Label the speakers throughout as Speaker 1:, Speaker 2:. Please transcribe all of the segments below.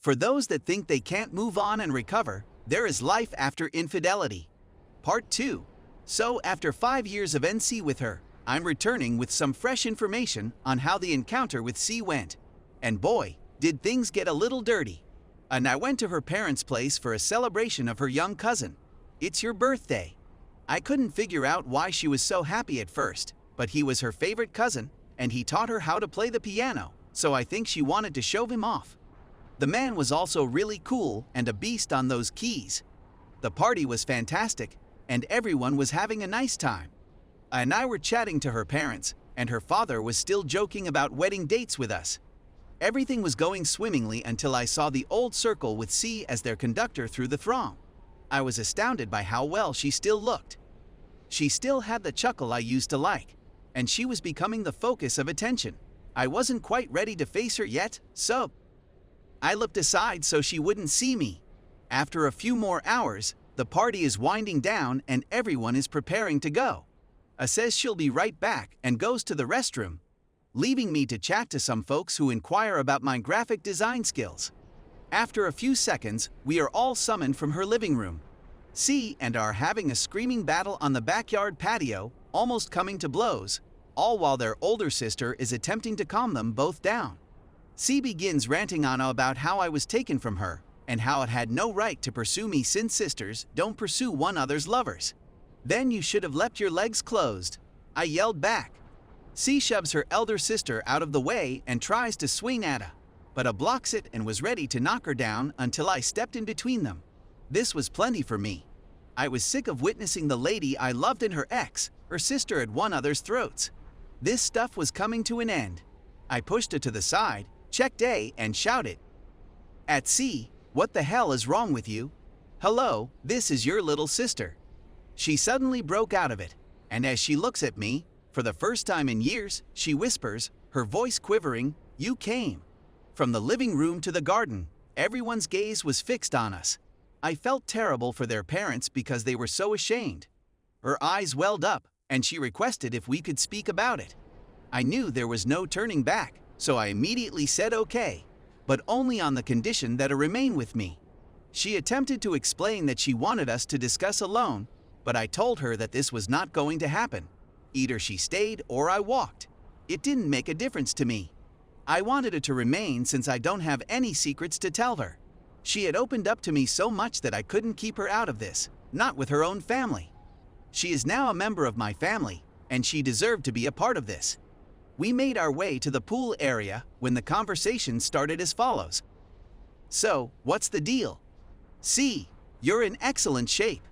Speaker 1: For those that think they can't move on and recover, there is life after infidelity. Part 2. So after 5 years of NC with her, I'm returning with some fresh information on how the encounter with C went. And boy, did things get a little dirty. And I went to her parents' place for a celebration of her young cousin. It's your birthday. I couldn't figure out why she was so happy at first, but he was her favorite cousin, and he taught her how to play the piano, so I think she wanted to show him off. The man was also really cool and a beast on those keys. The party was fantastic, and everyone was having a nice time. And I were chatting to her parents, and her father was still joking about wedding dates with us. Everything was going swimmingly until I saw the old circle with C as their conductor through the throng. I was astounded by how well she still looked. She still had the chuckle I used to like, and she was becoming the focus of attention. I wasn't quite ready to face her yet, so I looked aside so she wouldn't see me. After a few more hours, the party is winding down and everyone is preparing to go. Says she'll be right back and goes to the restroom, leaving me to chat to some folks who inquire about my graphic design skills. After a few seconds, we are all summoned from her living room. C and are having a screaming battle on the backyard patio, almost coming to blows, all while their older sister is attempting to calm them both down. C begins ranting on about how I was taken from her, and how it had no right to pursue me since sisters don't pursue one another's lovers. Then you should have left your legs closed, I yelled back. C shoves her elder sister out of the way and tries to swing at her, but I blocks it and was ready to knock her down until I stepped in between them. This was plenty for me. I was sick of witnessing the lady I loved and her sister at one another's throats. This stuff was coming to an end. I pushed her to the side, checked A, and shouted at C, "What the hell is wrong with you? Hello, this is your little sister." She suddenly broke out of it, and as she looks at me, for the first time in years, she whispers, her voice quivering, "You came." From the living room to the garden, everyone's gaze was fixed on us. I felt terrible for their parents because they were so ashamed. Her eyes welled up, and she requested if we could speak about it. I knew there was no turning back, so I immediately said okay, but only on the condition that it remain with me. She attempted to explain that she wanted us to discuss alone, but I told her that this was not going to happen. Either she stayed or I walked. It didn't make a difference to me. I wanted her to remain since I don't have any secrets to tell her. She had opened up to me so much that I couldn't keep her out of this, not with her own family. She is now a member of my family, and she deserved to be a part of this. We made our way to the pool area when the conversation started as follows. "So, what's the deal? C, you're in excellent shape.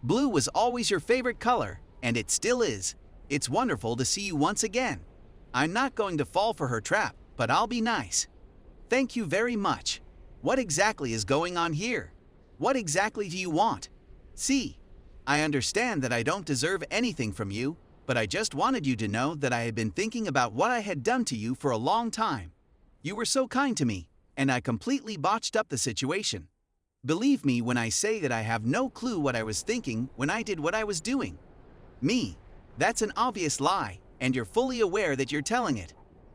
Speaker 1: Blue was always your favorite color, and it still is. It's wonderful to see you once again. I'm not going to fall for her trap, but I'll be nice. Thank you very much. What exactly is going on here? What exactly do you want? C, I understand that I don't deserve anything from you, but I just wanted you to know that I had been thinking about what I had done to you for a long time. You were so kind to me, and I completely botched up the situation. Believe me when I say that I have no clue what I was thinking when I did what I was doing. Me, that's an obvious lie, and you're fully aware that you're telling it."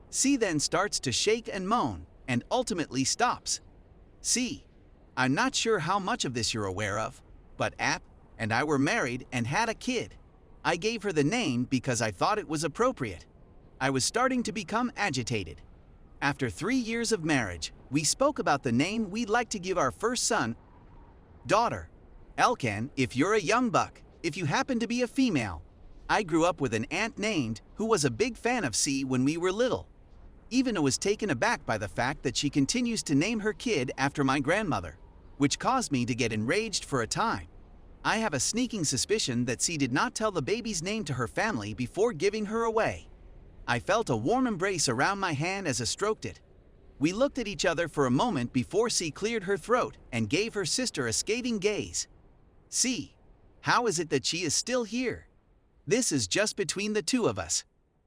Speaker 1: C then starts to shake and moan, and ultimately stops. C, I'm not sure how much of this you're aware of, but App and I were married and had a kid. I gave her the name because I thought it was appropriate. I was starting to become agitated. After 3 years of marriage, we spoke about the name we'd like to give our first son, daughter. Elkan, if you're a young buck, if you happen to be a female. I grew up with an aunt named, who was a big fan of C when we were little. Even was taken aback by the fact that she continues to name her kid after my grandmother, which caused me to get enraged for a time. I have a sneaking suspicion that C did not tell the baby's name to her family before giving her away. I felt a warm embrace around my hand as I stroked it. We looked at each other for a moment before C cleared her throat and gave her sister a scathing gaze. "C, how is it that she is still here? This is just between the two of us.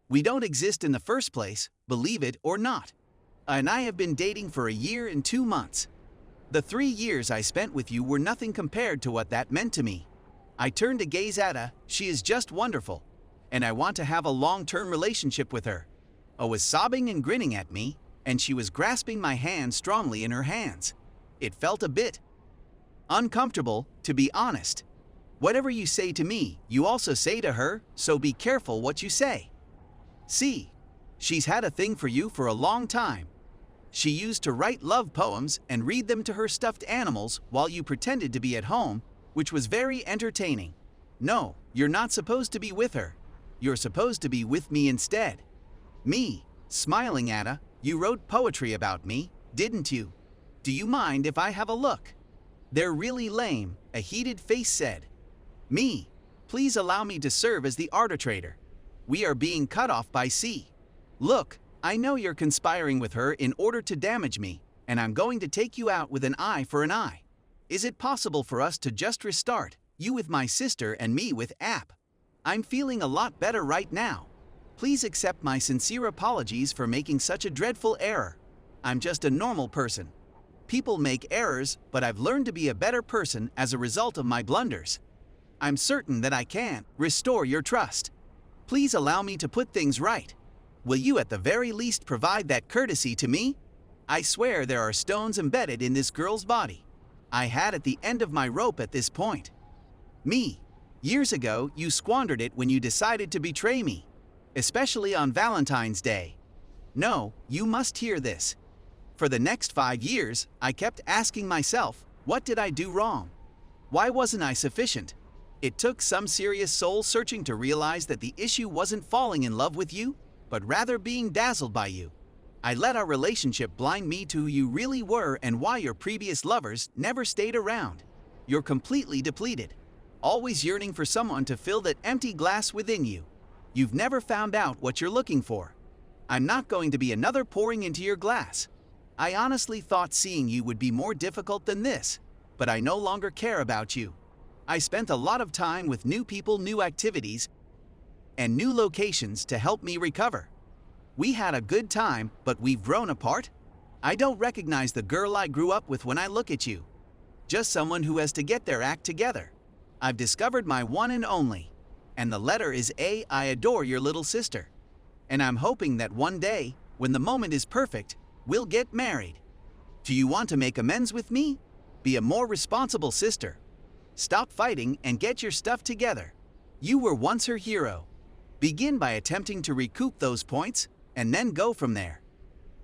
Speaker 1: We don't exist in the first place, believe it or not. And I have been dating for a year and 2 months. The 3 years I spent with you were nothing compared to what that meant to me. I turned to gaze at her, she is just wonderful, and I want to have a long-term relationship with her." I was sobbing and grinning at me, and she was grasping my hand strongly in her hands. It felt a bit uncomfortable, to be honest. Whatever you say to me, you also say to her, so be careful what you say. See, she's had a thing for you for a long time. She used to write love poems and read them to her stuffed animals while you pretended to be at home, which was very entertaining. No, you're not supposed to be with her. You're supposed to be with me instead. Me, smiling at her, you wrote poetry about me, didn't you? Do you mind if I have a look? They're really lame, a heated face said. Me, please allow me to serve as the arbitrator. We are being cut off by C. Look, I know you're conspiring with her in order to damage me, and I'm going to take you out with an eye for an eye. Is it possible for us to just restart, you with my sister and me with app? I'm feeling a lot better right now. Please accept my sincere apologies for making such a dreadful error. I'm just a normal person. People make errors, but I've learned to be a better person as a result of my blunders. I'm certain that I can restore your trust. Please allow me to put things right. Will you at the very least provide that courtesy to me? I swear there are stones embedded in this girl's body. I had at the end of my rope at this point. Me. Years ago, you squandered it when you decided to betray me. Especially on Valentine's Day. No, you must hear this. For the next 5 years, I kept asking myself, what did I do wrong? Why wasn't I sufficient? It took some serious soul searching to realize that the issue wasn't falling in love with you, but rather being dazzled by you. I let our relationship blind me to who you really were and why your previous lovers never stayed around. You're completely depleted, always yearning for someone to fill that empty glass within you. You've never found out what you're looking for. I'm not going to be another pouring into your glass. I honestly thought seeing you would be more difficult than this, but I no longer care about you. I spent a lot of time with new people, new activities, and new locations to help me recover. We had a good time, but we've grown apart. I don't recognize the girl I grew up with when I look at you. Just someone who has to get their act together. I've discovered my one and only. And the letter is A. I adore your little sister. And I'm hoping that one day, when the moment is perfect, we'll get married. Do you want to make amends with me? Be a more responsible sister. Stop fighting and get your stuff together. You were once her hero. Begin by attempting to recoup those points, and then go from there.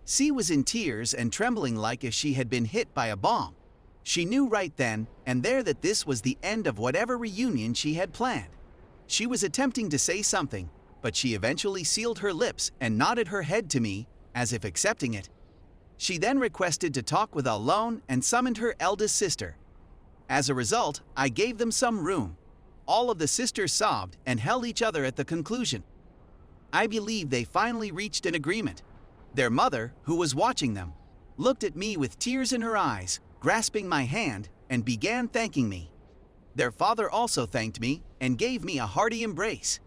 Speaker 1: C was in tears and trembling like if she had been hit by a bomb. She knew right then and there that this was the end of whatever reunion she had planned. She was attempting to say something, but she eventually sealed her lips and nodded her head to me, as if accepting it. She then requested to talk with alone and summoned her eldest sister. As a result, I gave them some room. All of the sisters sobbed and held each other at the conclusion. I believe they finally reached an agreement. Their mother, who was watching them, looked at me with tears in her eyes, grasping my hand, and began thanking me. Their father also thanked me and gave me a hearty embrace.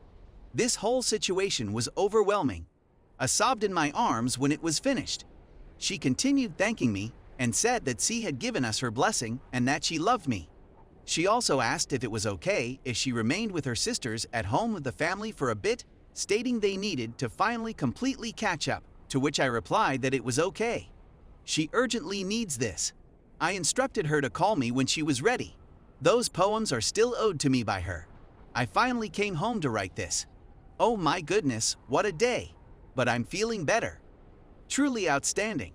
Speaker 1: This whole situation was overwhelming. I sobbed in my arms when it was finished. She continued thanking me and said that C had given us her blessing and that she loved me. She also asked if it was okay if she remained with her sisters at home with the family for a bit, stating they needed to finally completely catch up, to which I replied that it was okay. She urgently needs this. I instructed her to call me when she was ready. Those poems are still owed to me by her. I finally came home to write this. Oh my goodness, what a day! But I'm feeling better. Truly outstanding.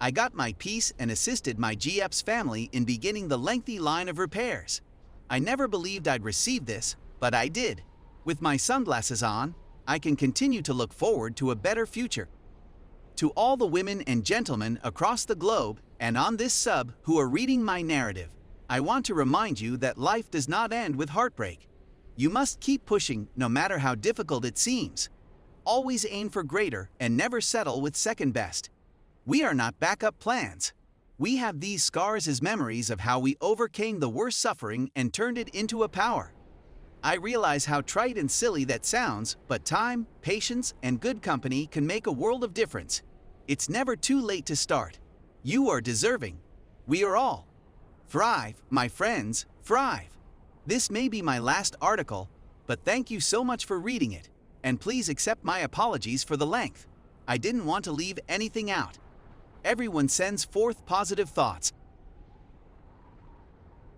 Speaker 1: I got my piece and assisted my GF's family in beginning the lengthy line of repairs. I never believed I'd receive this, but I did. With my sunglasses on, I can continue to look forward to a better future. To all the women and gentlemen across the globe and on this sub who are reading my narrative, I want to remind you that life does not end with heartbreak. You must keep pushing no matter how difficult it seems. Always aim for greater and never settle with second best. We are not backup plans. We have these scars as memories of how we overcame the worst suffering and turned it into a power. I realize how trite and silly that sounds, but time, patience, and good company can make a world of difference. It's never too late to start. You are deserving. We are all. Thrive, my friends, thrive. This may be my last article, but thank you so much for reading it, and please accept my apologies for the length. I didn't want to leave anything out. Everyone sends forth positive thoughts.